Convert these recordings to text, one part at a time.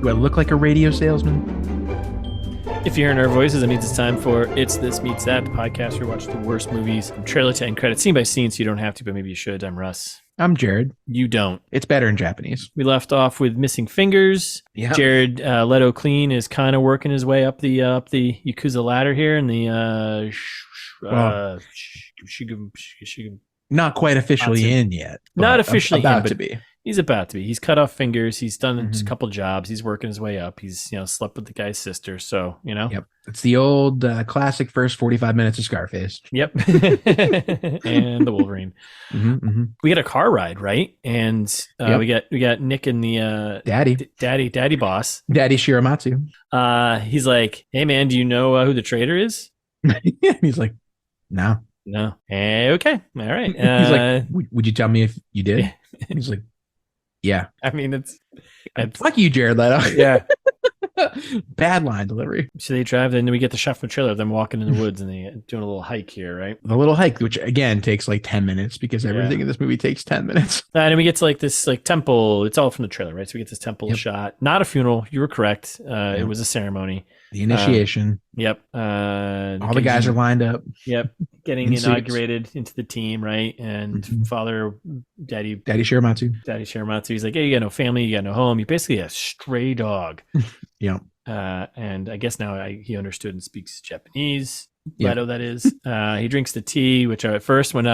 Do I look like a radio salesman? If you're hearing our voices, it means it's time for It's This Meets That, the podcast where we watch the worst movies from trailer to end credits, scene by scene, so you don't have to, but maybe you should. I'm Russ. I'm Jared. You don't. It's better in Japanese. We left off with missing fingers. Yep. Jared Leto Clean is kind of working his way up the yakuza ladder here in the Not quite officially in yet. Not officially about in, to be. He's about to be. He's cut off fingers. He's done a couple jobs. He's working his way up. He's slept with the guy's sister. So Yep. It's the old classic first 45 minutes of Scarface. Yep. And the Wolverine. We get a car ride, right? And we got Nick and the daddy boss, Daddy Shiramatsu. He's like, "Hey man, do you know who the traitor is?" He's like, "No." Hey, okay, all right. He's like, "Would you tell me if you did?" He's like, "Yeah." I mean, it's fuck you, Jared Leto. Yeah. Bad line delivery. So they drive, and then we get the shot from the trailer of them walking in the woods and they doing a little hike here, right? The little hike, which again takes like 10 minutes because everything in this movie takes 10 minutes. And then we get to like this like temple. It's all from the trailer, right? So we get this temple shot. Not a funeral. You were correct. It was a ceremony. The initiation. Yep. All the guys are lined up. Yep. Getting inaugurated into the team, right? And father, Daddy Shiramatsu. He's like, "Hey, you got no family, you got no home. You're basically a stray dog." Yeah. And I guess now he understood and speaks Japanese. Leto, that is. He drinks the tea, which at first when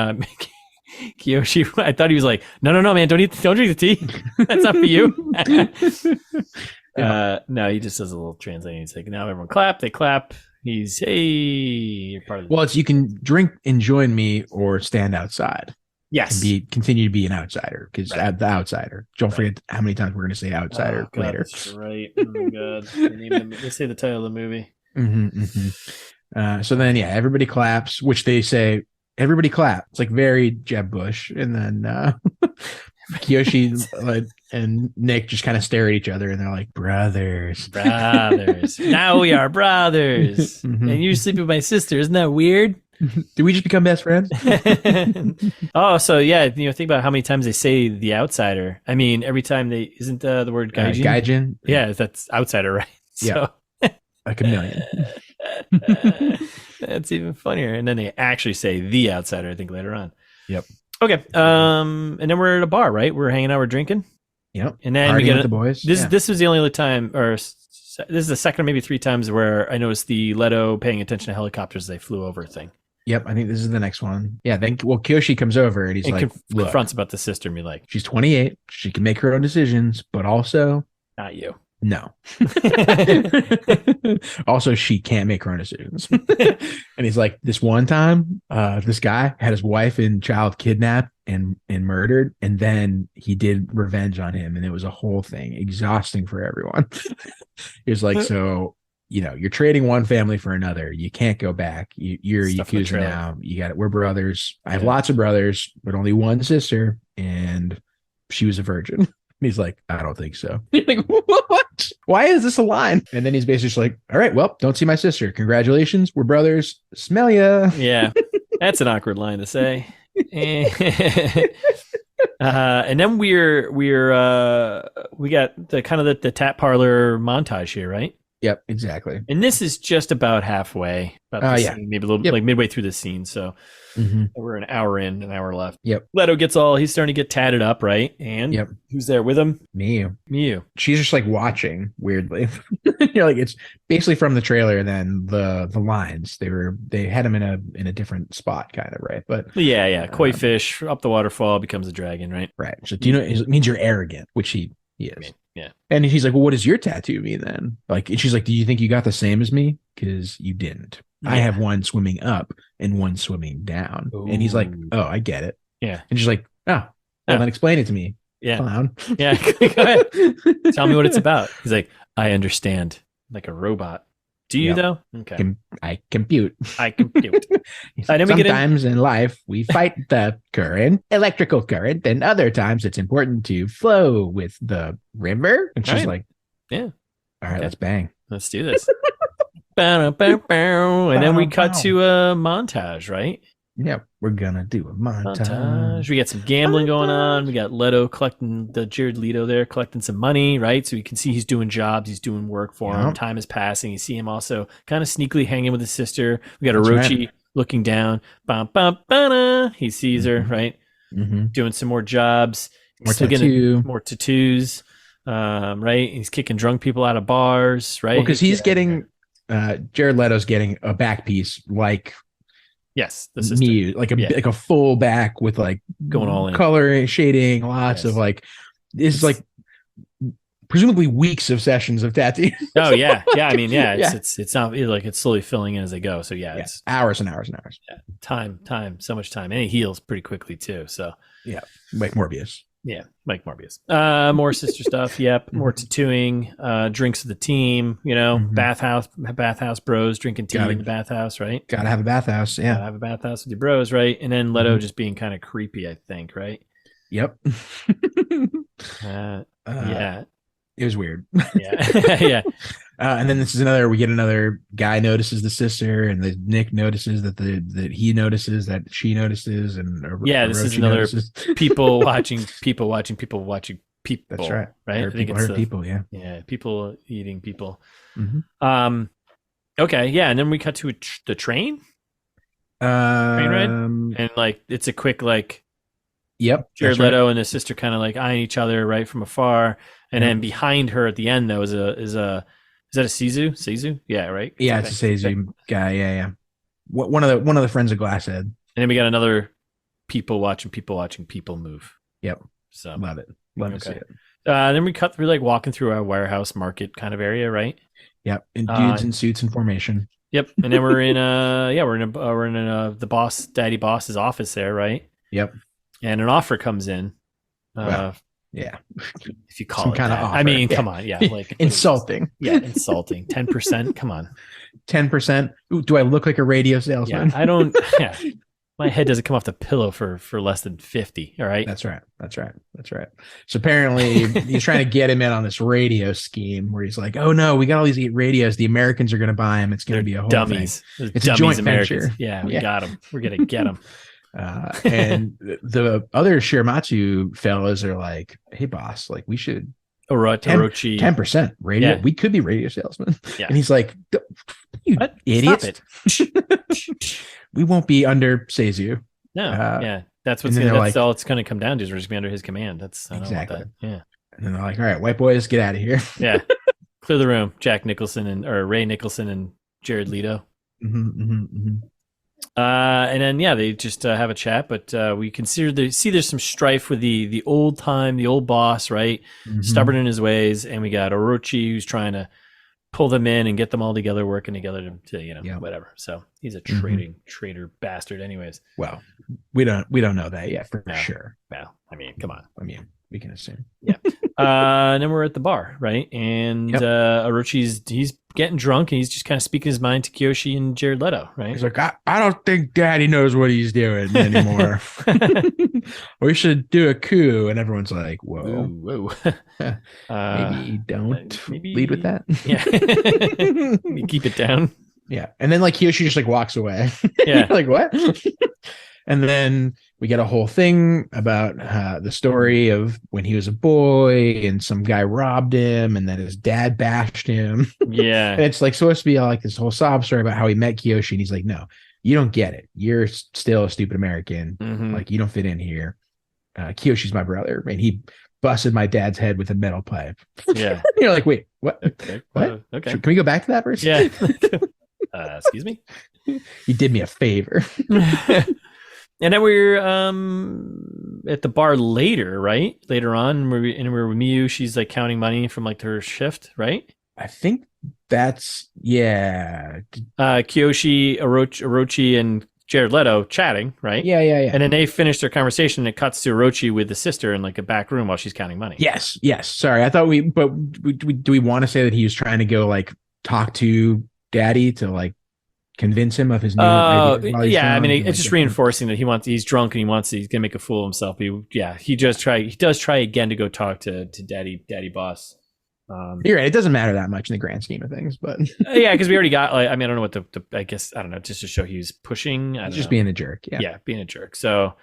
Kiyoshi, I thought he was like, no, man, don't drink the tea. That's not for you. No, he just does a little translating. He's like, now everyone clap. They clap. He's, hey, you're part of the it's you can drink and join me or stand outside. Yes. And continue to be an outsider because the outsider. Don't forget how many times we're going to say outsider later. That's right. Oh my God. They say the title of the movie. So then, everybody claps, which they say, everybody clap. It's like very Jeb Bush. And then Kiyoshi and Nick just kind of stare at each other and they're like, brothers. Now we are brothers. And you sleep with my sister. Isn't that weird? Did we just become best friends? Oh, so think about how many times they say the outsider. I mean, every time isn't the word gaijin? Gaijin. Yeah, that's outsider, right? So. Yeah. Like a million. That's even funnier. And then they actually say the outsider, I think, later on. Yep. Okay. And then we're at a bar, right? We're hanging out, we're drinking. Yep. And then partying we get with the boys. This was the only other time, or this is the second or maybe three times where I noticed the Leto paying attention to helicopters as they flew over thing. Yep, I think this is the next one. Yeah, then Kiyoshi comes over and he's confronts about the sister and be like, she's 28, she can make her own decisions, but also not you. No. Also, she can't make her own decisions. And he's like, this one time, this guy had his wife and child kidnapped and murdered, and then he did revenge on him, and it was a whole thing, exhausting for everyone. He was like, so you're trading one family for another. You can't go back. You're a yakuza now. You got it. We're brothers. I have lots of brothers, but only one sister, and she was a virgin. And he's like, I don't think so. You're like, what? Why is this a line? And then he's basically just like, all right, well, don't see my sister. Congratulations. We're brothers. Smell ya. Yeah. That's an awkward line to say. And then we got the kind of the tap parlor montage here, right? Yep, exactly. And this is just about halfway. Scene, maybe a little like midway through the scene. So we're an hour in, an hour left. Yep. Leto he's starting to get tatted up, right? And who's there with him? Miyu. She's just like watching weirdly. Like it's basically from the trailer. Then the lines they had him in a different spot, kind of, right? But koi fish up the waterfall becomes a dragon, right? Right. So do you know it means you're arrogant, which he is. I mean, yeah. And he's like, well, what does your tattoo mean then? Like, and she's like, do you think you got the same as me? Because you didn't. I have one swimming up and one swimming down. Ooh. And he's like, oh, I get it. Yeah. And she's like, well, then explain it to me. Yeah. Clown. Yeah. Go ahead. Tell me what it's about. He's like, I understand. Like a robot. Do you though? Okay. I compute. Sometimes in life we fight the electrical current, and other times it's important to flow with the river. And she's like, yeah. All right, let's bang. Let's do this. And then we cut to a montage, right? Yeah, we're gonna do a montage. We got some gambling going on. We got Leto collecting Jared Leto there collecting some money, right? So you can see he's doing jobs, he's doing work for him. Time is passing. You see him also kind of sneakily hanging with his sister. We got Orochi looking down. Bum, bum, ba-da. He sees her, right? Doing some more jobs. More tattoos. Right? He's kicking drunk people out of bars, right? Well, because he's getting Jared Leto's getting a back piece like. Yes, the me like a full back with like going all in color shading, lots of like this is like presumably weeks of sessions of tattoo. Oh yeah. I mean, it's not like it's slowly filling in as they go. So it's hours and hours and hours. Yeah, time, so much time, and he heals pretty quickly too. So like Morbius. Yeah, Mike Morbius. More sister stuff. Yep. More tattooing. Drinks with the team. You know, bathhouse bros drinking tea in the bathhouse. Right. Gotta have a bathhouse. Yeah. Gotta have a bathhouse with your bros. Right. And then Leto just being kind of creepy. I think. Right. Yep. Yeah. It was weird. Yeah. Yeah. And then we get another guy notices the sister, and Nick notices that he notices that she notices, and this is another notices. people watching people. That's right. Right. I think it's people. Yeah. Yeah. People eating people. Okay. Yeah. And then we cut to the train. Train ride, and like it's a quick like. Yep. Jared Leto and his sister kind of like eyeing each other right from afar, and then behind her at the end though is that a Seizu? Seizu? Yeah, right. Yeah, it's a Seizu guy. Yeah. One of the friends of Glasshead. And then we got another people watching people move. Yep. So love it. Love to see it. Then we're like walking through our warehouse market kind of area, right? Yep. And dudes in suits in formation. Yep. And then we're in the daddy boss's office there, right? Yep. And an offer comes in. Yeah. If you call some it kind that. of offer. I mean, come on. Yeah. Like insulting. Yeah. Insulting. 10%. Come on. 10%. Ooh, do I look like a radio salesman? Yeah, I don't. Yeah. My head doesn't come off the pillow for less than 50. All right. That's right. So apparently he's trying to get him in on this radio scheme where he's like, oh no, we got all these radios. The Americans are going to buy them. It's going to be a whole dummies. Thing. It's dummies, a joint Americans. venture. Yeah. We got them. We're going to get them. And the other Shiramatsu fellas are like, hey boss, like we should Orochi 10% radio. We could be radio salesmen. Yeah. And he's like, you what? idiots. We won't be under Seizu. No. That's all it's going to come down to is we're just going to be under his command. That's exactly. Yeah. And then they're like, all right, white boys, get out of here. Yeah. Clear the room. Jack Nicholson or Ray Nicholson and Jared Leto. And then they just have a chat, but we see there's some strife with the old boss, right? Stubborn in his ways, and we got Orochi who's trying to pull them in and get them all together, working together to whatever. So he's a traitor bastard, anyways. Well, we don't know that yet for sure. Well, I mean, come on. I mean, we can assume. Yeah. And then we're at the bar, right? And Orochi's he's getting drunk and he's just kind of speaking his mind to Kiyoshi and Jared Leto, right? He's like, I don't think Daddy knows what he's doing anymore. We should do a coup. And everyone's like, whoa. Maybe don't lead with that. Yeah. Keep it down. Yeah. And then like Kiyoshi just like walks away. Yeah. Like what? And then we get a whole thing about the story of when he was a boy and some guy robbed him and then his dad bashed him. Yeah. And it's like supposed to be like this whole sob story about how he met Kiyoshi. And he's like, no, you don't get it. You're still a stupid American. Like you don't fit in here. Kiyoshi's my brother. And he busted my dad's head with a metal pipe. Yeah. You're like, wait, what? Okay. What? Okay. Can we go back to that verse? Yeah. Excuse me? He did me a favor. And then we're at the bar later, right? Later on, we're with Miyu. She's like counting money from like her shift, right? I think that's Kiyoshi, Orochi, and Jared Leto chatting, right? Yeah. And then they finish their conversation. And it cuts to Orochi with the sister in like a back room while she's counting money. Yes. Sorry, I thought do we want to say that he was trying to go like talk to Daddy to like convince him of his new idea? Yeah, I mean, it's just reinforcing that he's drunk and he's gonna make a fool of himself. He does try again to go talk to Daddy Boss. You're right. It doesn't matter that much in the grand scheme of things, but Yeah, because we already got. Like, I mean, I don't know what I guess I don't know. Just to show he was pushing. I don't just know. being a jerk. Yeah. Yeah, being a jerk. So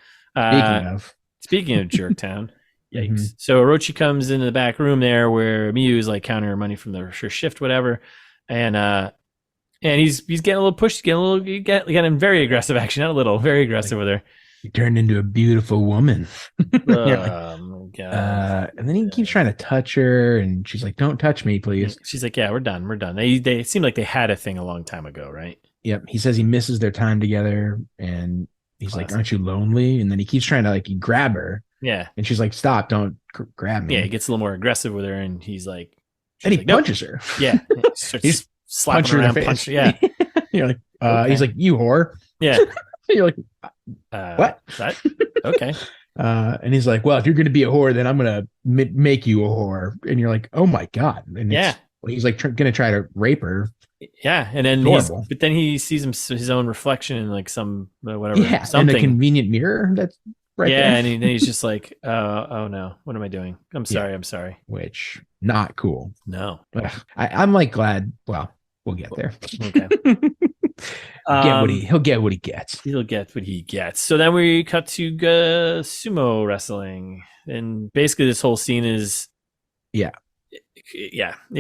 Speaking of Jerktown, yikes. Mhm. So Orochi comes into the back room there where Miyu is like counting her money from her shift, whatever, and he's getting a little pushed, getting very aggressive action, not a little, very aggressive with her. he turned into a beautiful woman. Oh my god! And then he keeps trying to touch her, and she's like, "Don't touch me, please." She's like, "Yeah, we're done. We're done." They seem like they had a thing a long time ago, right? Yep. He says he misses their time together, and he's like, "Aren't you lonely?" And then he keeps trying to like grab her. Yeah. And she's like, "Stop! Don't grab me." Yeah, he gets a little more aggressive with her, and he's like, and he punches her. Yeah. He's slapping her around, punch. Yeah. You're like, okay. He's like, "You whore." Yeah. You're like, what? That? Okay. And he's like, "Well, if you're going to be a whore, then I'm going to make you a whore." And you're like, "Oh my god!" And he's like going to try to rape her. Yeah, and then but then he sees his own reflection in like some whatever, something in a convenient mirror. That's right. Yeah, there. and then he's just like, "Oh no, what am I doing? I'm sorry. I'm sorry." Which not cool. No, I'm like glad. Well, we'll get there. Okay. He'll get what he gets. He'll get what he gets. So then we cut to sumo wrestling, and basically this whole scene is, it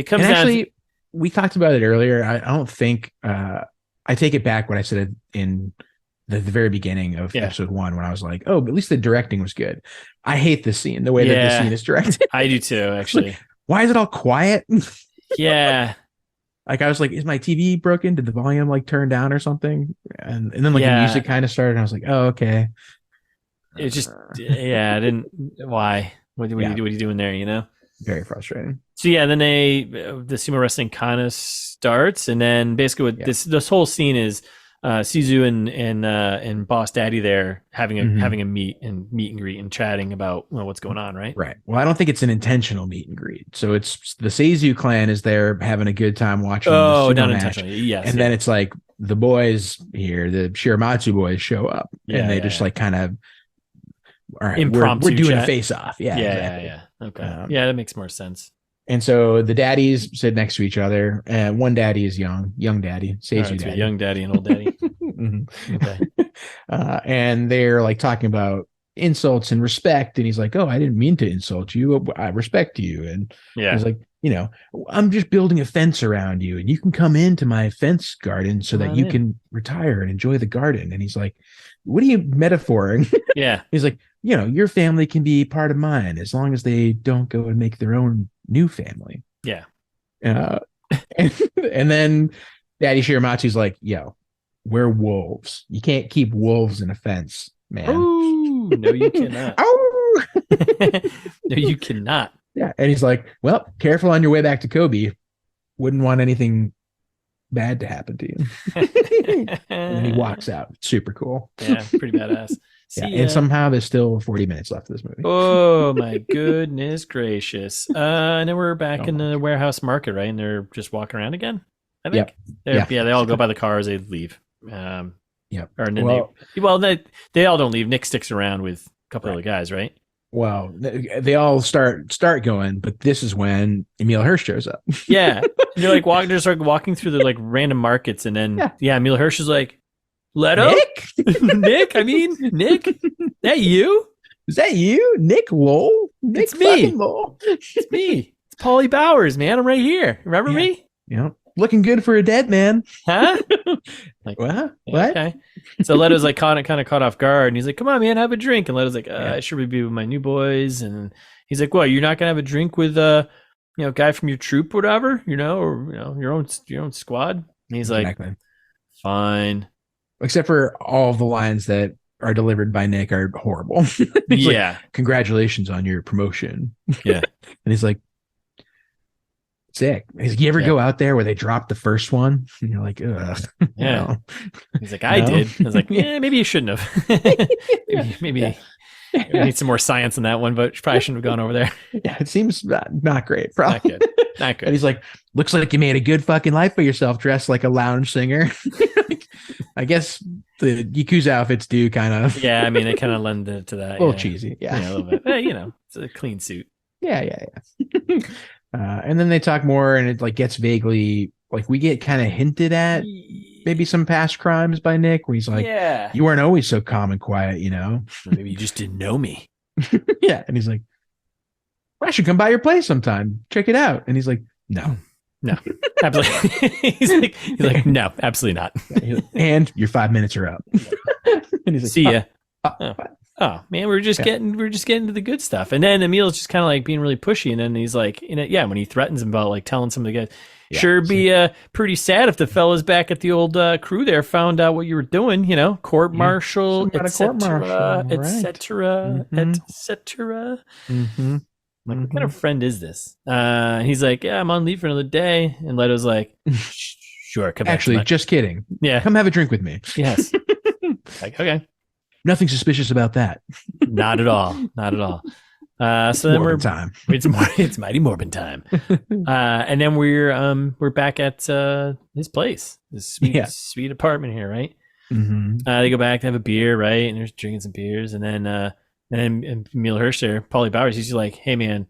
comes down. Actually, we talked about it earlier. I don't think I take it back what I said in the very beginning of episode 1 when I was like, "Oh, but at least the directing was good." I hate this scene, the way that this scene is directed. I do too, actually. Like, why is it all quiet? Yeah. Like I was like, is my TV broken? Did the volume like turn down or something? And then like the music kind of started, and I was like, oh, okay. It just I didn't. Why? What are you doing there? You know, very frustrating. So yeah, then the sumo wrestling kind of starts, and then basically what this whole scene is Shizu and Boss Daddy there having a meet and greet and chatting about what's going on, right? Right. Well, I don't think it's an intentional meet and greet. So it's the Seizu clan is there having a good time watching. Oh, not intentionally. Yes. And then it's like the boys here, the Shiramatsu boys show up, and they just like kind of, all right, impromptu we're doing chat. A face off. Yeah. Exactly. Okay. Yeah, that makes more sense. And so the daddies sit next to each other, and one daddy is young daddy, Seizu daddy, young daddy and old daddy. Okay. And they're like talking about insults and respect, and he's like, "Oh, I didn't mean to insult you. I respect you." And he's like, "I'm just building a fence around you, and you can come into my fence garden so that you can retire and enjoy the garden." And he's like, "What are you metaphoring?" Yeah. He's like, "Your family can be part of mine as long as they don't go and make their own new family." Yeah. And then Daddy Shiramatsu's like, "Yo, we're wolves. You can't keep wolves in a fence, man." Ooh, no, you cannot. Oh, no, you cannot. Yeah. And he's like, "Well, careful on your way back to Kobe. Wouldn't want anything bad to happen to you." And then he walks out. Super cool. Yeah, pretty badass. And somehow there's still 40 minutes left of this movie. Oh my goodness gracious. And then we're back in the warehouse market, right? And they're just walking around again, I think. Yep. Yeah, they all go by the cars, they leave. Yep. Or then they all don't leave. Nick sticks around with a couple other guys, right? Well, they all start going, but this is when Emile Hirsch shows up. Yeah. And they're like just like walking through the like random markets, and then Emile Hirsch is like, Leto? Nick? Nick? That you? Is that you? Nick Lowell? It's me. It's me. It's Paulie Bowers, man. I'm right here. Remember me? Yeah. Looking good for a dead man. Huh? Like, what? Okay. So Leto's like kind of caught off guard, and he's like, "Come on, man, have a drink." And Leto's like, "I should be with my new boys." And he's like, "What? You're not gonna have a drink with guy from your troop, or whatever, or your own squad?" And he's like, "Fine." Except for all of the lines that are delivered by Nick are horrible. He's like, "Congratulations on your promotion." Yeah. And he's like, sick. He's like, "You ever go out there where they drop the first one?" And you're like, ugh. Yeah. He's like, "I did." I was like, "Yeah, maybe you shouldn't have." maybe we need some more science in that one, but probably shouldn't have gone over there. Yeah, it seems not great. Probably. Not good. Not good. And he's like, "Looks like you made a good fucking life for yourself dressed like a lounge singer." I guess the Yakuza outfits do kind of. Yeah, I mean, they kind of lend to that. A little cheesy. Yeah. A little bit. But, it's a clean suit. Yeah. And then they talk more, and it like gets vaguely like we get kind of hinted at maybe some past crimes by Nick, where he's like, Yeah. "You weren't always so calm and quiet, you know." Maybe you just didn't know me. Yeah, and he's like, "I should come by your place sometime, check it out." And he's like, "No, No, absolutely." he's like, no, absolutely not. And your 5 minutes are up. And he's like, see ya. Oh. Oh man, we're just getting to the good stuff. And then Emile's just kind of like being really pushy, and then he's like, when he threatens him about like telling some of the guys, sure be pretty sad if the fellas back at the old crew there found out what you were doing, court martial, etc., etc., etc. Like, what kind of friend is this? He's like, yeah, I'm on leave for another day. And Leto's like, sure, come back. Actually, just kidding. Yeah. Come have a drink with me. Yes. Like, okay. Nothing suspicious about that. Not at all. Not at all. So then Morbid time. It's mighty Morbid time. And then we're back at his place, this sweet apartment here, right? Mm-hmm. They go back to have a beer, right? And they're drinking some beers, and then Emile Hirsch there, Paulie Bowers, he's like, hey man,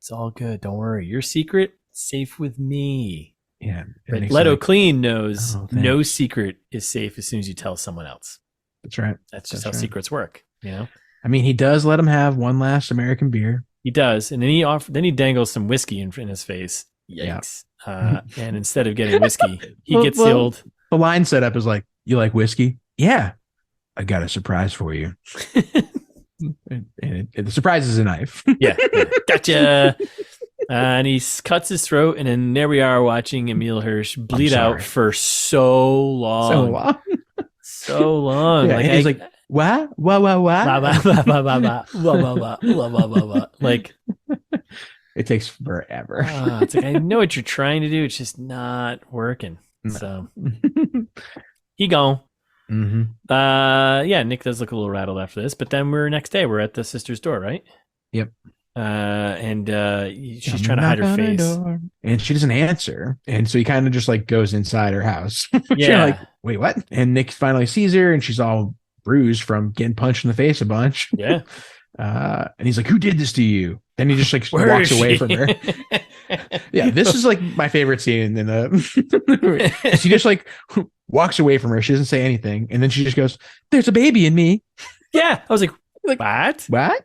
it's all good. Don't worry. Your secret, safe with me. Yeah. But Leto Clean knows no secret is safe as soon as you tell someone else. That's right. That's just how secrets work, I mean, he does let him have one last American beer. He does. And then he dangles some whiskey in his face. Yikes. Yeah. And instead of getting whiskey, he gets the old... The line setup is like, you like whiskey? Yeah. I got a surprise for you. and the surprise is a knife. Yeah. Gotcha. And he cuts his throat, and then there we are watching Emile Hirsch bleed out for so long. So long. Yeah, he's like, what? Like, it takes forever. It's like, I know what you're trying to do. It's just not working. No. So he gone. Mm-hmm. Nick does look a little rattled after this, but then next day we're at the sister's door, right? Yep. And she's trying to hide her face, and she doesn't answer, and so he kind of just like goes inside her house. Yeah. Like, wait, what? And Nick finally sees her, and she's all bruised from getting punched in the face a bunch. Yeah. And he's like, who did this to you? Then he just like walks away from her. Yeah, this is like my favorite scene in the she just like walks away from her. She doesn't say anything, and then she just goes, there's a baby in me. Yeah. I was like, what? I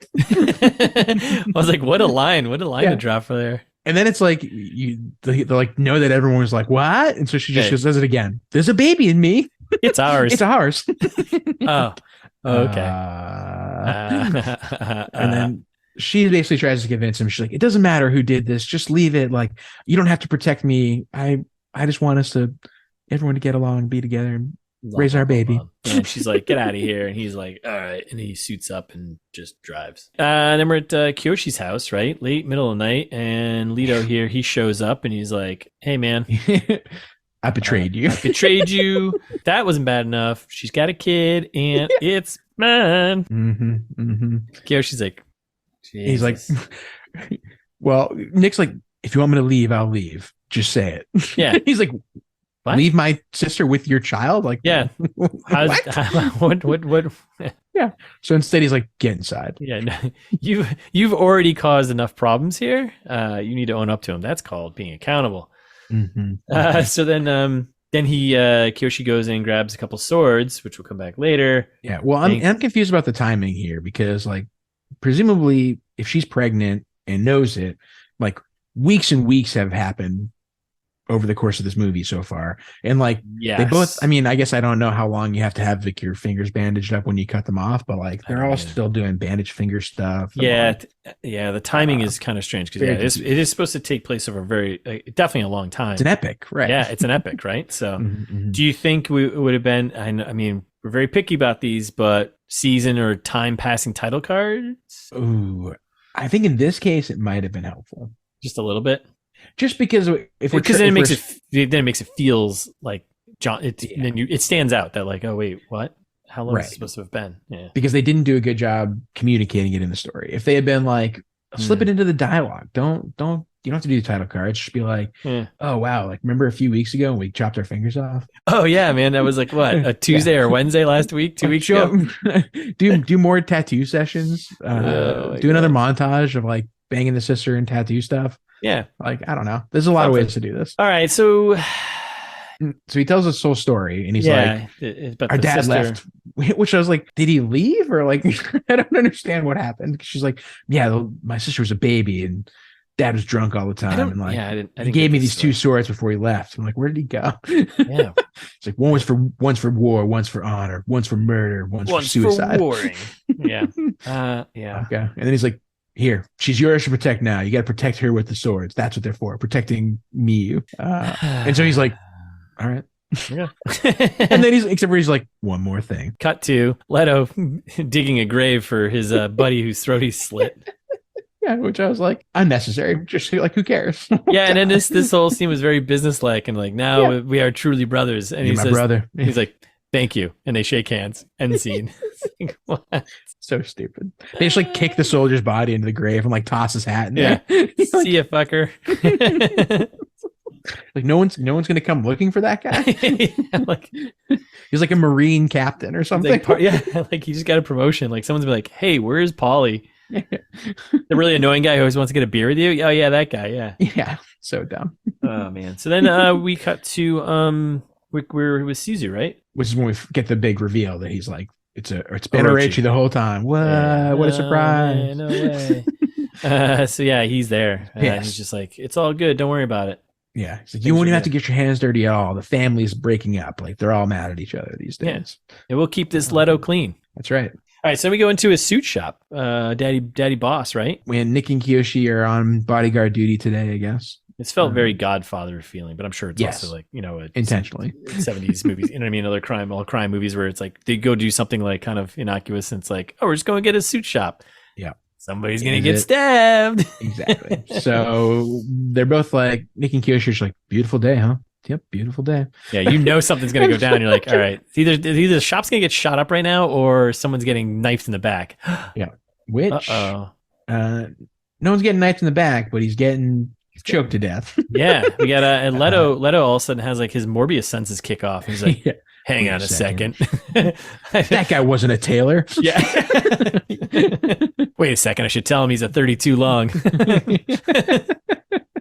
was like, what a line to drop for there. And then it's like they like know that everyone was like, what? And so she just says it again. There's a baby in me. It's ours. It's ours. Oh, okay. And then she basically tries to convince him. She's like, it doesn't matter who did this. Just leave it. Like, you don't have to protect me. I just want everyone to get along and be together and raise our baby. And she's like, get out of here. And he's like, all right. And he suits up and just drives. And then we're at Kyoshi's house, right? Late middle of the night. And Leto here, he shows up and he's like, hey, man. I betrayed you. I betrayed you. That wasn't bad enough. She's got a kid and it's mine. Kyoshi's like, Jesus. He's like, well, Nick's like, if you want me to leave, I'll leave. Just say it. Yeah. He's like, what? Leave my sister with your child? Like, yeah. What? Yeah. So instead, he's like, get inside. Yeah. No, you've already caused enough problems here. You need to own up to them. That's called being accountable. So then Kyoshi goes in and grabs a couple swords, which will come back later. Yeah. Well, I'm confused about the timing here because, like, presumably, if she's pregnant and knows it, like, weeks and weeks have happened over the course of this movie so far, and like they both, I mean, I guess I don't know how long you have to have like your fingers bandaged up when you cut them off, but like they're all still doing bandaged finger stuff. The timing is kind of strange because it is supposed to take place over definitely a long time. It's an epic, right? Yeah, it's an epic, right? So do you think it would have been, I mean, we're very picky about these, but season or time passing title cards? Ooh, I think in this case it might have been helpful, just a little bit. Just because then it makes it feels like John. Then it stands out that like, oh wait, what? How long is it supposed to have been? Yeah, because they didn't do a good job communicating it in the story. If they had been like, slip it into the dialogue. Don't you don't have to do the title cards. Just be like, oh wow, like remember a few weeks ago when we chopped our fingers off? Oh yeah, man, that was like what, a Tuesday or Wednesday last week, 2 weeks ago. do more tattoo sessions. Do another montage of like banging the sister and tattoo stuff. Yeah. Like, I don't know. There's a lot of ways to do this. All right. So he tells us whole story, and he's like, but our dad left, which I was like, did he leave? Or like, I don't understand what happened. She's like, yeah, my sister was a baby and dad was drunk all the time. And like, he gave me these 2 swords before he left. I'm like, where did he go? Yeah. It's like, one's for war, one's for honor, one's for murder, one's for suicide. For warring. Yeah. Yeah. Okay. And then he's like, here, she's yours to protect now. You got to protect her with the swords. That's what they're for, protecting me. And so he's like, all right. Yeah. And then he's like, one more thing. Cut to Leto digging a grave for his buddy whose throat he slit. Yeah, which I was like, unnecessary. Just like, who cares? Yeah, and then this whole scene was very businesslike, and like, now we are truly brothers. And he says, brother. He's like, thank you, and they shake hands. End scene. Like, what? So stupid. They just like kick the soldier's body into the grave and like toss his hat in there. See ya, fucker. Like no one's gonna come looking for that guy. Like he's like a Marine captain or something. Like he just got a promotion. Like someone's be like, hey, where's Paulie? The really annoying guy who always wants to get a beer with you. Oh yeah, that guy. Yeah, so dumb. Oh man. So then we cut to we're with Sisu, right? Which is when we get the big reveal that he's like, it's been Orochi the whole time. What? Yeah, what a surprise! No way. So yeah, he's there. Yes. He's just like, it's all good. Don't worry about it. Yeah, he's like, you won't even have to get your hands dirty at all. The family's breaking up. Like they're all mad at each other these days. Yeah. And we'll keep this Leto clean. That's right. All right, so we go into a suit shop. Daddy Boss, right? When Nick and Kiyoshi are on bodyguard duty today, I guess. It's felt very Godfather feeling, but I'm sure it's also like, intentionally 70s movies. You know what I mean? Other crime movies where it's like they go do something like kind of innocuous and it's like, oh, we're just going to get a suit shop. Yeah. Somebody's going to get stabbed. Exactly. So they're both like, Nick and Kiyoshi are like, beautiful day, huh? Yep, beautiful day. Yeah, something's going to go down. You're like, all right, either the shop's going to get shot up right now or someone's getting knifed in the back. Yeah. Which, no one's getting knifed in the back, but he's getting choked to death. Yeah, we got and Leto all of a sudden has like his Morbius senses kick off. He's like, hang on a second. That guy wasn't a tailor. Yeah. Wait a second, I should tell him he's a 32 long.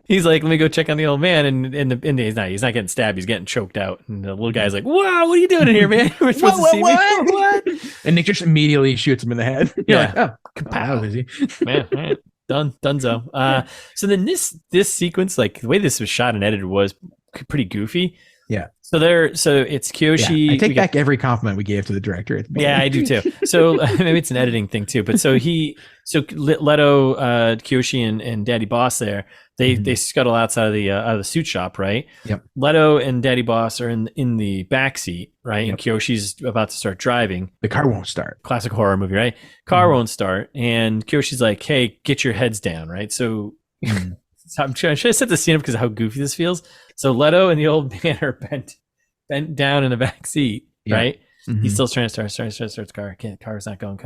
He's like, let me go check on the old man, and he's not getting stabbed, he's getting choked out. And the little guy's like, wow, what are you doing in here, man? We're supposed to see me. What? And Nick just immediately shoots him in the head. You're like, oh, that was easy. Man. Donezo. So then this sequence, like the way this was shot and edited was pretty goofy. Yeah. So it's Kiyoshi. Yeah, I take back every compliment we gave to the director. Yeah, I do too. So maybe it's an editing thing too. But so Leto, Kiyoshi, and Daddy Boss there, they scuttle outside of the suit shop, right? Yep. Leto and Daddy Boss are in the back seat, right? Yep. And Kiyoshi's about to start driving. The car won't start. Classic horror movie, right? Car won't start, and Kiyoshi's like, "Hey, get your heads down," right? So. I'm trying to set the scene up because of how goofy this feels. So Leto and the old man are bent down in the back seat, right? Mm-hmm. He's still trying to start the car. Car's not going,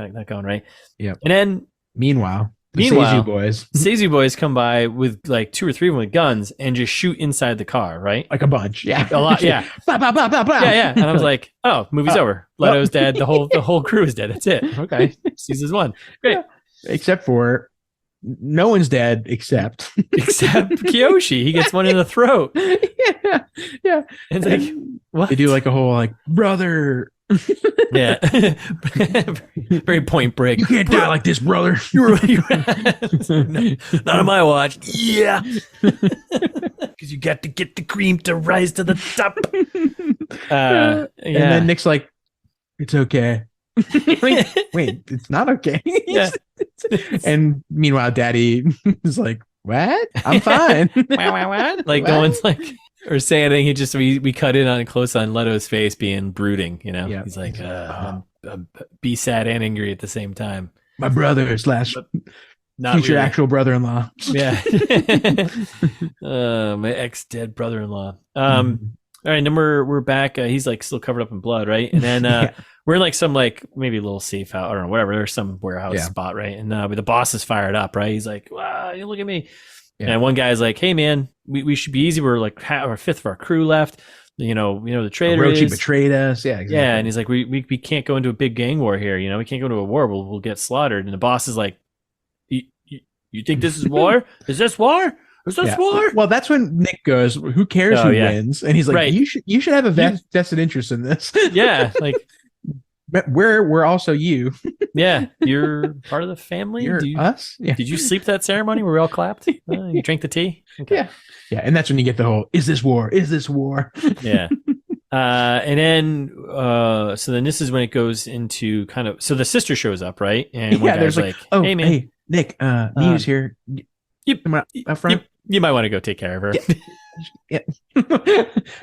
right? Yeah. And then meanwhile, Seizu boys come by with like 2 or 3 of them with guns and just shoot inside the car, right? Like a bunch, yeah, a lot, yeah. Bah, bah, bah, bah, bah. Yeah. And I was like, oh, movie's over. Leto's dead. The whole crew is dead. That's it. Okay, Seizu's won. Great, except for. No one's dead except Kiyoshi. He gets one in the throat. Yeah. And it's like, what? They do like a whole like brother. Yeah. Very point break. You can't die like this, brother. You're not on my watch. Yeah. Because you got to get the cream to rise to the top. And then Nick's like, it's okay. Wait, it's not okay. Yeah. And meanwhile, Daddy is like, what? I'm fine. What? Like no one's like or saying anything. We cut in on close on Leto's face being brooding, you know. Yep. He's like, I'm be sad and angry at the same time. My brother slash future actual brother-in-law. Yeah. My ex-dead brother-in-law. All right, then we're back. He's like still covered up in blood, right? And then we're in like some like maybe a little safe house, I don't know, whatever. There's some warehouse spot, right? And but the boss is fired up, right? He's like, wow, you look at me. Yeah. And one guy's like, hey man, we should be easy. We're like a fifth of our crew left. You know the traitor Orochi betrayed us. Yeah, exactly. Yeah, and he's like, we can't go into a big gang war here. You know, we can't go into a war. We'll get slaughtered. And the boss is like, you think this is war? Is this war? Is this war? Well, that's when Nick goes, "Who cares who wins?" And he's like, Right. "You should have a vested interest in this." Yeah, like we're also you. Yeah, you're part of the family. You're us. Yeah. Did you sleep that ceremony where we all clapped? You drank the tea. Okay. Yeah, and that's when you get the whole "Is this war? Is this war?" Yeah. And then so then this is when it goes into kind of, so the sister shows up, right? And one guy's like, "Oh, hey man, hey Nick, Miu's here. Up front. You might want to go take care of her." Yeah.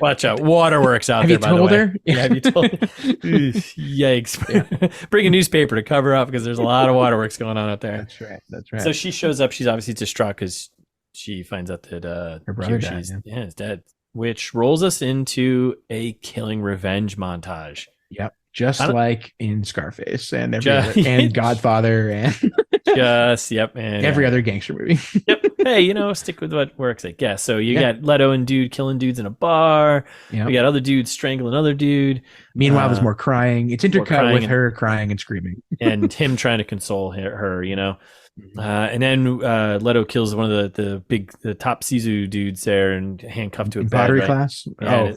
Watch out, waterworks out have there. You told by the her? way. Yeah, have you told her? Yikes! Yeah. Bring a newspaper to cover up because there's a lot of waterworks going on out there. That's right. So she shows up. She's obviously distraught because she finds out that her brother died, is dead. Which rolls us into a killing revenge montage. Yep. Just like in Scarface and and Godfather and and every other gangster movie. Yep. Hey, stick with what works, I guess. So you got Leto and dude killing dudes in a bar. Yep. We got other dudes strangling other dude. Meanwhile, there's more crying. It's intercut with her crying and screaming, and him trying to console her. And then Leto kills one of the top Sisu dudes there and handcuffed to a bed. Pottery right? class. Yeah,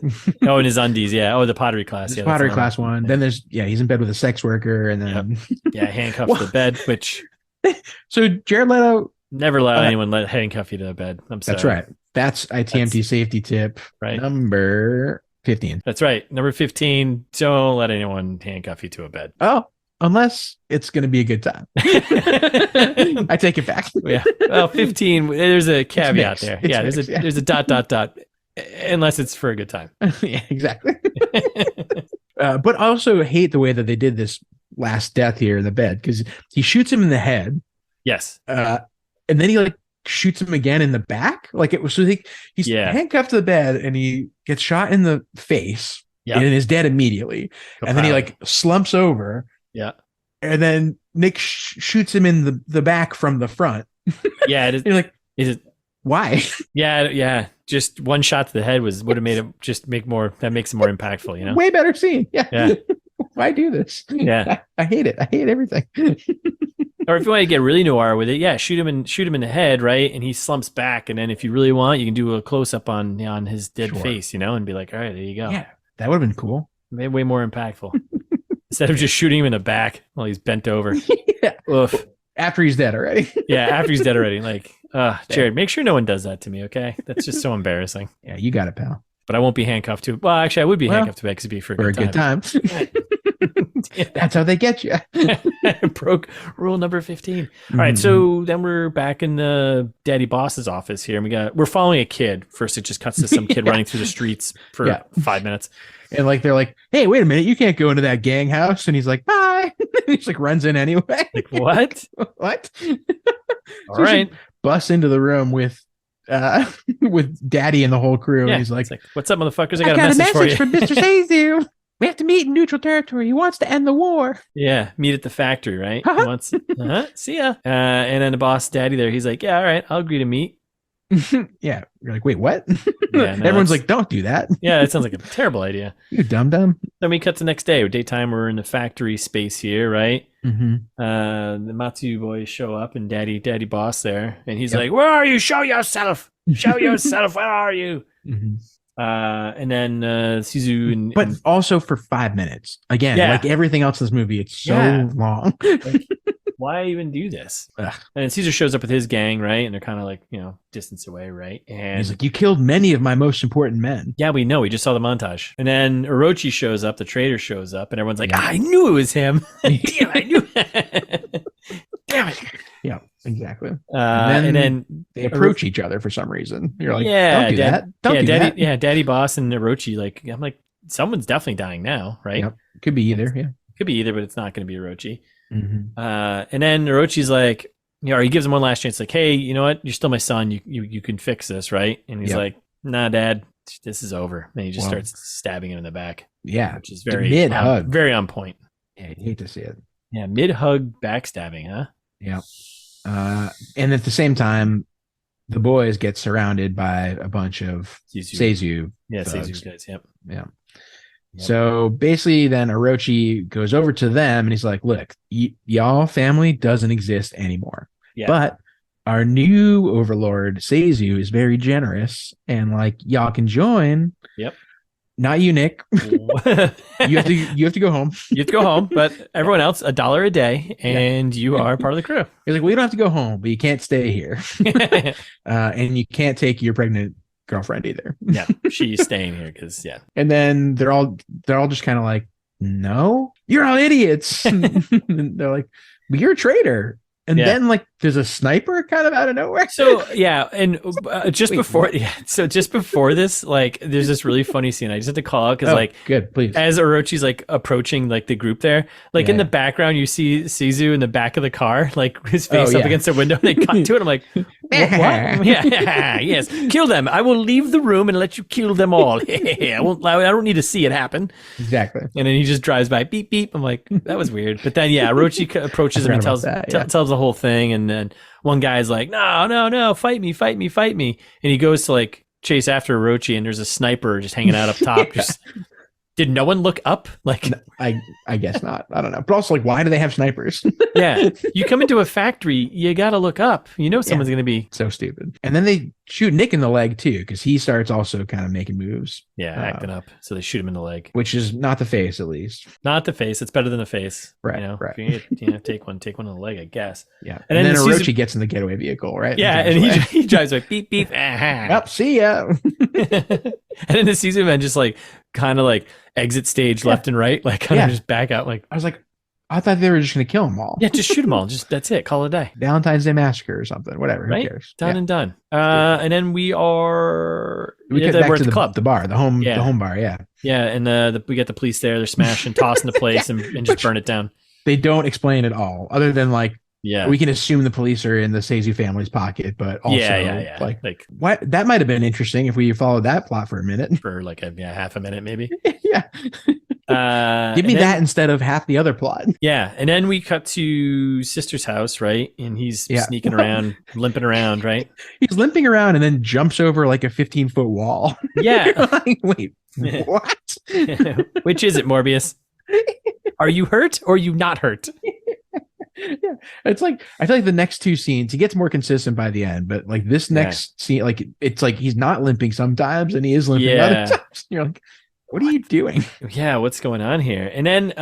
in his undies. Yeah. Oh, the pottery class. Yeah, pottery class one. Then there's he's in bed with a sex worker, and then handcuffed to the bed. Which so Jared Leto never allow anyone handcuff you to the bed. I'm sorry. That's right. That's ITMT safety tip. Right. Number 15. That's right. Number 15. Don't let anyone handcuff you to a bed. Oh. Unless it's going to be a good time. I take it back. Yeah. Well, 15, there's a caveat there. There's a dot. Unless it's for a good time. Yeah, exactly. But I also hate the way that they did this last death here in the bed, because he shoots him in the head. Yes. And then he shoots him again in the back. He's handcuffed to the bed and he gets shot in the face and is dead immediately. And then he slumps over. Yeah. And then Nick shoots him in the back from the front. Yeah. It is, you're like, is it? Why? Yeah. Just one shot to the head would have made it that makes it more impactful, Way better scene. Yeah. Why do this? Yeah. I hate it. I hate everything. Or if you want to get really noir with it, shoot him in the head, right? And he slumps back. And then if you really want, you can do a close up on his dead face, and be like, all right, there you go. Yeah. That would have been cool. Way more impactful. Instead of just shooting him in the back while he's bent over. Yeah. Oof. After he's dead already. Yeah, after he's dead already. Jared, make sure no one does that to me, okay? That's just so embarrassing. Yeah, you got it, pal. But I won't be handcuffed to it. Well, actually, I would be handcuffed to it because it'd be for a good time. That's how they get you. Broke rule number 15. All right, so then we're back in the Daddy Boss's office here, and we're following a kid. First, it just cuts to some kid running through the streets for 5 minutes. And they're like, hey, wait a minute, you can't go into that gang house. And he's like, bye. He just runs in anyway. Like, what? What? All right. Busts into the room with Daddy and the whole crew. Yeah. And he's like, what's up, motherfuckers? I got a message for you. From Mr. Seizu. We have to meet in neutral territory. He wants to end the war. Yeah, meet at the factory, right? He wants. See ya. And then the boss, Daddy, there, he's like, yeah, all right, I'll agree to meet. Yeah, you're like, wait, what? Yeah, no, everyone's like, don't do that. Yeah, that sounds like a terrible idea. You dumb. Then we cut to the next day. Daytime, we're in the factory space here, right? Mm-hmm. The Matsu boys show up and Daddy Boss there, and he's like, where are you? Show yourself. Where are you? Mm-hmm. And then Sisu but also for 5 minutes again, like everything else in this movie, it's so long. Why even do this? Ugh. And Caesar shows up with his gang, right? And they're kind of like, distance away, right? And he's like, you killed many of my most important men. Yeah, we know. We just saw the montage. And then Orochi shows up, the traitor shows up, and everyone's like, I knew it was him. Damn, I knew Damn it. Yeah, exactly. And then they approach each other for some reason. You're like, don't do that. Don't do that. Yeah, Daddy Boss and Orochi, I'm like, someone's definitely dying now, right? Yep. Could be either, Could be either, but it's not going to be Orochi. Mm-hmm. And then Orochi's like, or he gives him one last chance, like, hey, you know what? You're still my son. You can fix this, right? And he's like, nah, Dad, this is over. And he just starts stabbing him in the back. Yeah. Which is very mid-hug. Very on point. Yeah, you hate to see it. Yeah, mid-hug backstabbing, huh? Yeah. And at the same time, the boys get surrounded by a bunch of Seizu. Yeah, Seizu guys, yep. Yeah. So basically then Orochi goes over to them and he's like, look, y'all family doesn't exist anymore. Yeah. But our new overlord Seizu is very generous, and like y'all can join. Yep. Not you, Nick. You have to go home. You have to go home, but everyone else $1 a day, and you are part of the crew. He's like, well, you don't have to go home, but you can't stay here, and you can't take your pregnant girlfriend either. Yeah, she's staying here because And then they're all just kind of like, no, you're all idiots. And they're like, but you're a traitor. And then like there's a sniper kind of out of nowhere. So and just before this, like there's this really funny scene. I just had to call out because good, please. As Orochi's like approaching like the group there, like in the background you see Seizu in the back of the car, like his face up against the window. And they cut to it. I'm like, what? Yeah, yes, kill them. I will leave the room and let you kill them all. I don't need to see it happen. Exactly. And then he just drives by, beep beep. I'm like, that was weird. But then Orochi approaches him and tells the whole thing, and then one guy's like, no, fight me, and he goes to like chase after Orochi, and there's a sniper just hanging out up top. Just did no one look up? Like, I guess not. I don't know. But also, like, why do they have snipers? Yeah, you come into a factory, you gotta look up. You know someone's gonna be so stupid. And then they shoot Nick in the leg too, because he starts also kind of making moves. Yeah, acting up. So they shoot him in the leg, which is not the face, at least. Not the face. It's better than the face. Right. You know, right. If you take one in the leg, I guess. Yeah. And then Orochi gets in the getaway vehicle, right? Yeah, and he drives like beep beep. Yep. See ya. And then the season man just like kind of like exit stage left and right, like kind of just back out. Like I was like, I thought they were just going to kill them all. Yeah, just shoot them all. Just that's it. Call it a day. Valentine's Day Massacre or something. Whatever. Right? Who cares? Done and done. And then we are we're at the club, the bar, the home bar. Yeah. Yeah, and we get the police there. They're smashing, tossing the place, and just burn it down. They don't explain at all, other than like. Yeah, we can assume the police are in the Seizu family's pocket, but also like what that might have been interesting if we followed that plot for a minute, for like half a minute maybe. Yeah. Give me that instead of half the other plot. Yeah, and then we cut to Sister's house, right? And he's sneaking around, limping around, right? He's limping around and then jumps over like a 15-foot wall. Yeah. Like, wait, what? Which is it, Morbius? Are you hurt or are you not hurt? Yeah, it's like I feel like the next two scenes he gets more consistent by the end, but like this next scene, like it's like he's not limping sometimes and he is limping other times. You're like, what are you doing? Yeah, what's going on here? And then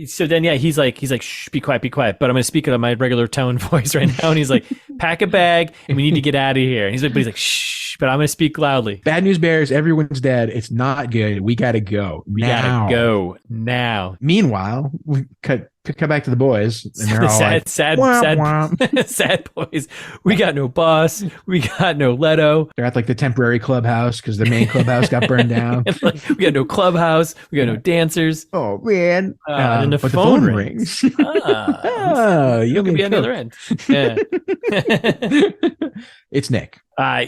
so then he's like shh, be quiet, but I'm gonna speak it on my regular tone voice right now. And he's like, pack a bag and we need to get out of here. And he's like shh, but I'm gonna speak loudly. Bad news bears, everyone's dead. It's not good. We gotta go. Gotta go now. Meanwhile, we cut back to the boys, and they're all sad boys. We got no boss. We got no Leto. They're at like the temporary clubhouse because the main clubhouse got burned down. Like, we got no clubhouse. We got no dancers. Oh man! And the phone rings. You could be on the other end. Yeah. It's Nick.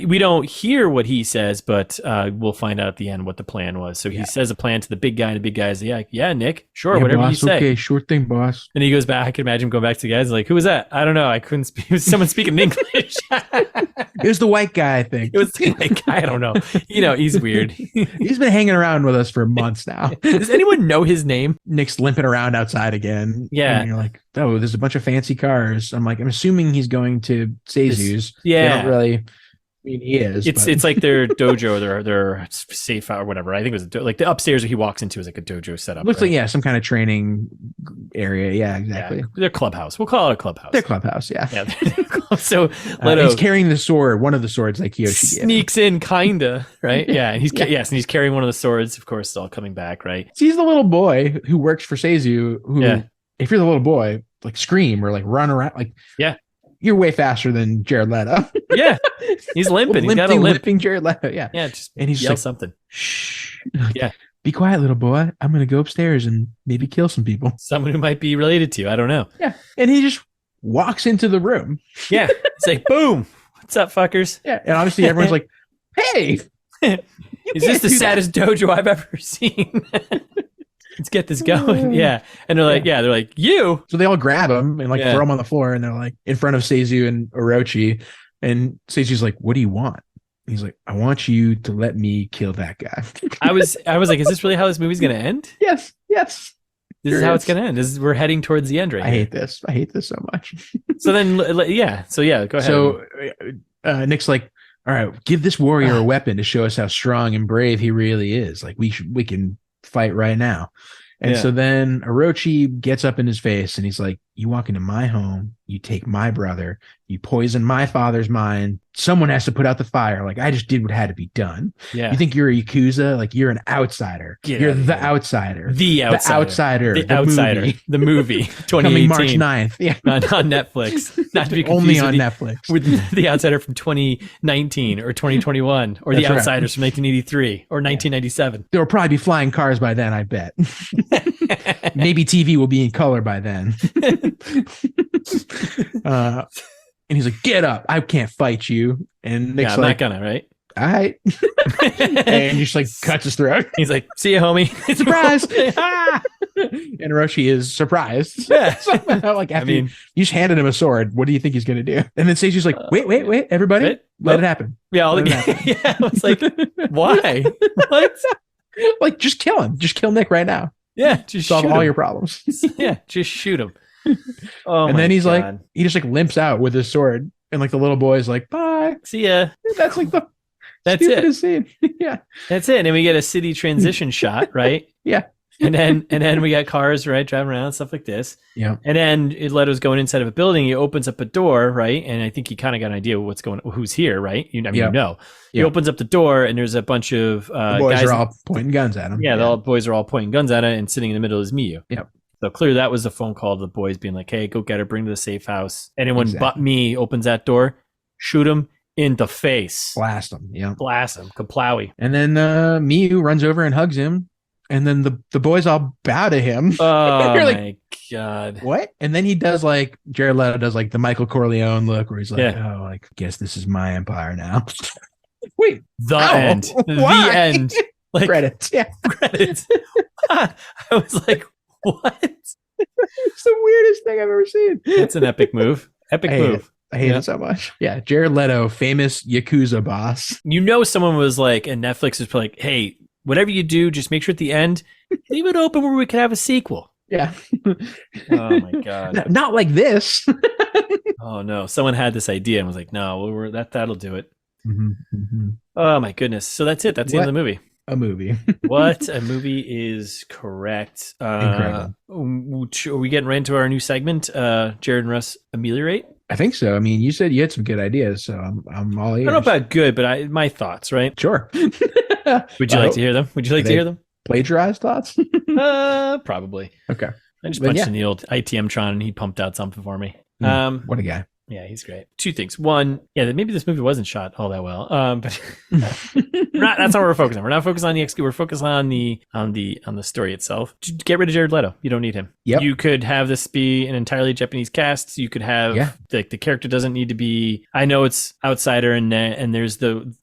We don't hear what he says, but we'll find out at the end what the plan was. So he says a plan to the big guy, and the big guy's like, yeah, Nick, sure, whatever boss, you say. Okay, sure thing, boss. And he goes back. I can imagine him going back to the guys like, who was that? I don't know. I couldn't speak. It was someone speaking English. It was the white guy, I think. It was the white guy. I don't know. You know, he's weird. He's been hanging around with us for months now. Does anyone know his name? Nick's limping around outside again. Yeah. And you're like, oh, there's a bunch of fancy cars. I'm like, I'm assuming he's going to Seizu's. Yeah. They don't really... I mean, he is. It's like their dojo, their safe or whatever. I think it was like the upstairs that he walks into is like a dojo setup. Looks like some kind of training area. Yeah, exactly. Yeah, their clubhouse. We'll call it a clubhouse. Their clubhouse. Yeah. So Leto, he's carrying the sword, one of the swords like Kiyoshi sneaks in, kinda right. Yeah, and he's carrying one of the swords. Of course, it's all coming back, right? He's the little boy who works for Seizu. Who, if you're the little boy, like scream or like run around, like you're way faster than Jared Leto. Yeah, he's limping. He's got a limping Jared Leto. Yeah, and he's yell like something. Shh. Yeah, be quiet, little boy. I'm gonna go upstairs and maybe kill some people. Someone who might be related to you. I don't know. Yeah, and he just walks into the room. Yeah, it's like boom. What's up, fuckers? Yeah, and obviously everyone's like, "Hey, is this the saddest dojo I've ever seen?" Let's get this going. Yeah. And they're like, they're like, you. So they all grab him and like throw him on the floor, and they're like in front of Seizu and Orochi. And Seizu's like, what do you want? And he's like, I want you to let me kill that guy. I was like, is this really how this movie's going to end? Yes. This is how it's going to end. We're heading towards the end right I hate this so much. So then, yeah. So yeah, go ahead. So Nick's like, all right, give this warrior a weapon to show us how strong and brave he really is. Like we can fight right now. And so then Orochi gets up in his face and he's like, you walk into my home, you take my brother, you poison my father's mind. Someone has to put out the fire. Like, I just did what had to be done. Yeah. You think you're a yakuza? Like, you're an outsider. You're the outsider. The outsider. The outsider. The movie. 2018. Coming March 9th. Yeah. on Netflix. Not to be confused only on Netflix. With the outsider from 2019 or 2021 or the outsiders from 1983 or 1997. There will probably be flying cars by then, I bet. Maybe TV will be in color by then. And he's like, get up. I can't fight you. And Nick's I'm like, not gonna, right? all right. And he just like cuts his throat. He's like, see ya, homie. Surprise. And Orochi is surprised. Yeah. Like, after you just handed him a sword, what do you think he's going to do? And then Seiju's like, wait, everybody, let it happen. Yeah. Yeah. I was like, why? What? Like, just kill him. Just kill Nick right now. Yeah. Just solve all your problems. Yeah. Just shoot him. Oh, and then he's like, he just like limps out with his sword, and like the little boy's like, bye, see ya. That's like the stupidest scene. Yeah, that's it. And we get a city transition shot, right? Yeah. And then we got cars, right, driving around, stuff like this. Yeah. And then Leto's going inside of a building. He opens up a door, right? And I think he kind of got an idea of who's here, right? He opens up the door, and there's a bunch of the boys guys are all pointing guns at him. Yeah, the boys are all pointing guns at him, and sitting in the middle is Miyu. Yep. So clearly that was the phone call to the boys being like, hey, go get her, bring her to the safe house. Anyone but me opens that door, shoot him in the face. Blast him. Yeah. Blast him. Kaplowy. And then Miyu runs over and hugs him. And then the boys all bow to him. Oh, You're my like, God. What? And then he does like, Jared Leto does like the Michael Corleone look where he's like, oh, like, guess this is my empire now. Wait. The end. Why? The end. Like, credits. Yeah. Credits. I was like, what? It's the weirdest thing I've ever seen. It's an epic move. Epic move. I hate it so much. Yeah. Jared Leto, famous Yakuza boss. You know, someone was like, and Netflix is like, hey, whatever you do, just make sure at the end, leave it open where we could have a sequel. Yeah. Oh my God. No, not like this. Oh no. Someone had this idea and was like, no, that'll do it. Mm-hmm, mm-hmm. Oh my goodness. So that's it. That's the end of the movie. A movie. What a movie is correct. Incredible. Are we getting right into our new segment? Jared and Russ ameliorate? I think so. I mean, you said you had some good ideas, so I'm all ears. I don't know about good, but my thoughts, right? Sure. Would you like to hear them? Would you like to hear them? Plagiarized thoughts? Probably. Okay. I just punched in the old ITM-tron and he pumped out something for me. What a guy. Yeah, he's great. Two things. One, maybe this movie wasn't shot all that well. But that's not what we're focusing on. We're not focused on the execution. We're focused on the story itself. Get rid of Jared Leto. You don't need him. Yep. You could have this be an entirely Japanese cast. You could have the character doesn't need to be. I know it's outsider, and there's the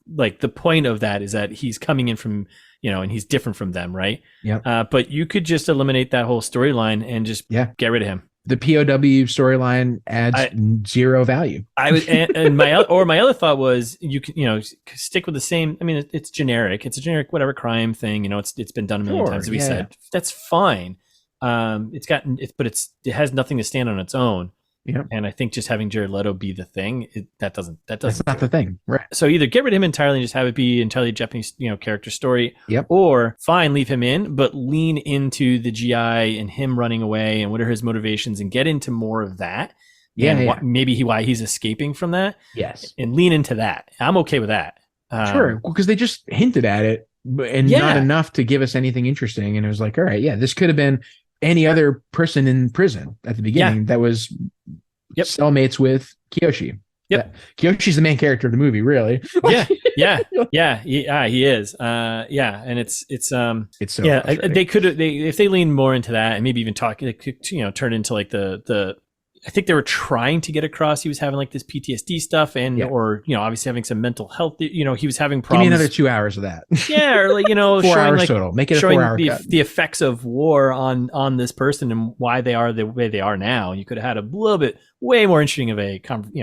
point of that is that he's coming in from and he's different from them, right? Yeah. But you could just eliminate that whole storyline and just get rid of him. The POW storyline adds zero value. I was, and my other thought was you can stick with the same. I mean, it's generic. It's a generic whatever crime thing. It's been done a million times. As we said, that's fine. It has nothing to stand on its own. Yeah. And I think just having Jared Leto be the thing, that's not the thing, right? So either get rid of him entirely and just have it be entirely Japanese, character story. Yep. Or fine, leave him in, but lean into the GI and him running away and what are his motivations and get into more of that. Yeah. Why he's escaping from that. Yes. And lean into that. I'm okay with that. Sure, because they just hinted at it, and not enough to give us anything interesting. And it was like, all right, this could have been any other person in prison at the beginning that was cellmates with Kiyoshi. Yep. Kiyoshi's the main character of the movie, really. He is. And it's so they could if they lean more into that and maybe even talk, turn into like the I think they were trying to get across he was having like this PTSD stuff or obviously having some mental health. He was having problems. Give me another 2 hours of that. Yeah, or like 4 hours total. Make it a 4 hour cut. The effects of war on this person and why they are the way they are now. You could have had a little bit way more interesting of a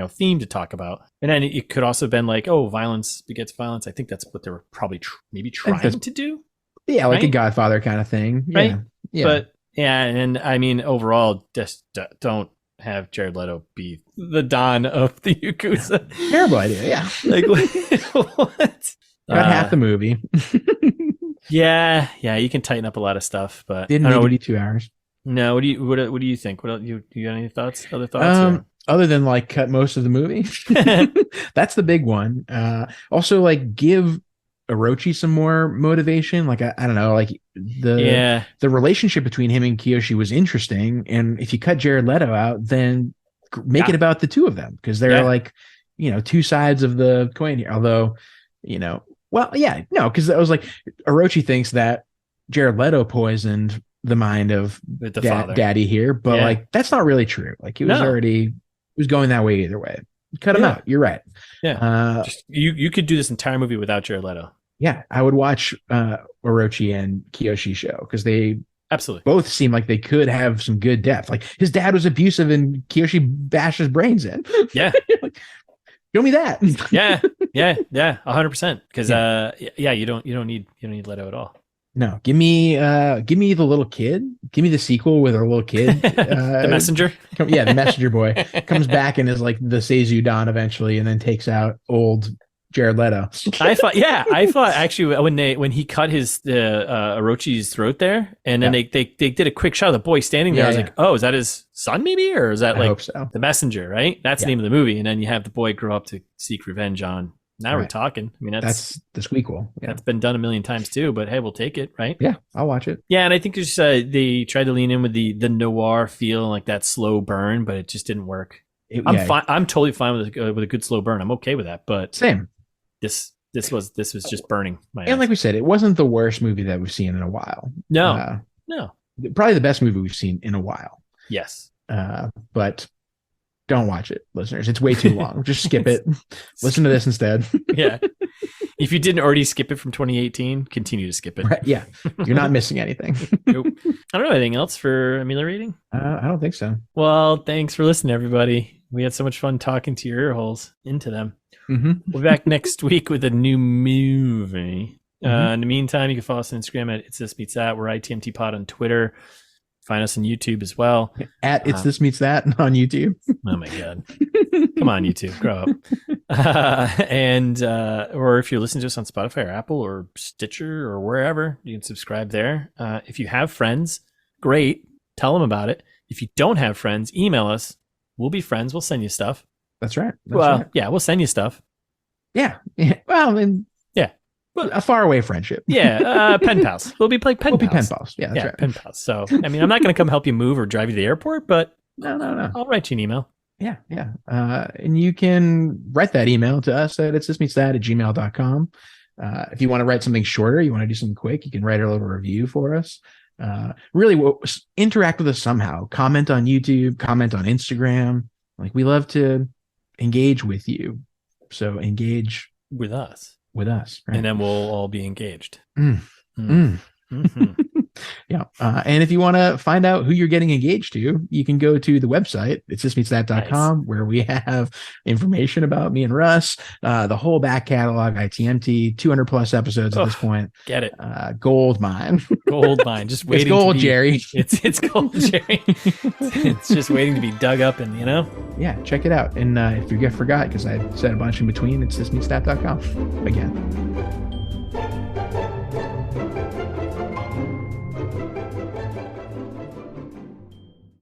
theme to talk about. And then it could also have been like, violence begets violence. I think that's what they were probably maybe trying to do. Yeah, like a Godfather kind of thing. Right. Yeah. But and I mean overall, just don't. have Jared Leto be the Don of the Yakuza. Terrible idea. Yeah. Like, what? Got half the movie. Yeah, you can tighten up a lot of stuff, but Didn't I don't need know, to be 2 hours. No, what do you think? What else, you got any thoughts? Other thoughts? Other than like cut most of the movie. That's the big one. Also like give Orochi some more motivation. Like I don't know, like the relationship between him and Kiyoshi was interesting. And if you cut Jared Leto out, then make it about the two of them, because they're like, two sides of the coin here. Although, because I was like, Orochi thinks that Jared Leto poisoned the mind of daddy here, but like that's not really true. Like he was going that way either way. Cut him out. You're right. Yeah. You could do this entire movie without Jared Leto. Yeah, I would watch Orochi and Kiyoshi show, because they absolutely both seem like they could have some good depth. Like his dad was abusive and Kiyoshi bashed his brains in. Yeah. Like, show me that. Yeah, 100%. Because you don't need Leto at all. No, give me the little kid. Give me the sequel with our little kid. The messenger. The messenger boy comes back and is like the Seizu Don eventually, and then takes out old Jared Leto. I thought actually when he cut his Orochi's throat there, and then they did a quick shot of the boy standing there. I was like, oh, is that his son maybe, or is that like the messenger? Right, that's the name of the movie. And then you have the boy grow up to seek revenge on. Now we're talking. I mean, that's the squeakle. Yeah. That's been done a million times too, but hey, we'll take it, right? Yeah, I'll watch it. Yeah, and I think there's they tried to lean in with the noir feel, like that slow burn, but it just didn't work. I'm totally fine with a good slow burn. I'm okay with that. But same. This was just burning my eyes. And like we said, it wasn't the worst movie that we've seen in a while. No. Probably the best movie we've seen in a while. Yes. But don't watch it, listeners. It's way too long. Just skip it. Listen to this instead. Yeah. If you didn't already skip it from 2018, continue to skip it. Right, yeah. You're not missing anything. Nope. I don't know anything else for Emile rating. I don't think so. Well, thanks for listening, everybody. We had so much fun talking to your ear holes into them. Mm-hmm. We'll be back next week with a new movie. In the meantime, you can follow us on Instagram at It's This Meets That. We're ITMT Pod on Twitter. Find us on YouTube as well. At It's This Meets That on YouTube. Oh my God. Come on, YouTube. Grow up. Or if you're listening to us on Spotify or Apple or Stitcher or wherever, you can subscribe there. If you have friends, great. Tell them about it. If you don't have friends, email us. We'll be friends. We'll send you stuff. That's right. Yeah, we'll send you stuff. Yeah. Well, and a faraway friendship. Yeah, pen pals. We'll be like pen pals. We'll be pen pals. Yeah, that's right. Pen pals. So, I mean, I'm not going to come help you move or drive you to the airport, but no. I'll write you an email. Yeah. And you can write that email to us at itsthismeetsthat@gmail.com. If you want to write something shorter, you want to do something quick, you can write a little review for us. Really interact with us somehow. Comment on YouTube, comment on Instagram. Like, we love to engage with you. So engage with us. Right? And then we'll all be engaged. Mm-hmm. Yeah. And if you want to find out who you're getting engaged to, you can go to the website, itsthismeetsthat.com, where we have information about me and Russ, the whole back catalog, ITMT, 200 plus episodes at this point. Get it. Gold mine. Gold mine. Just waiting. It's gold, Jerry. It's gold, Jerry. It's just waiting to be dug up and, Yeah, check it out. And if you forgot, because I said a bunch in between, it's itsthismeetsthat.com again.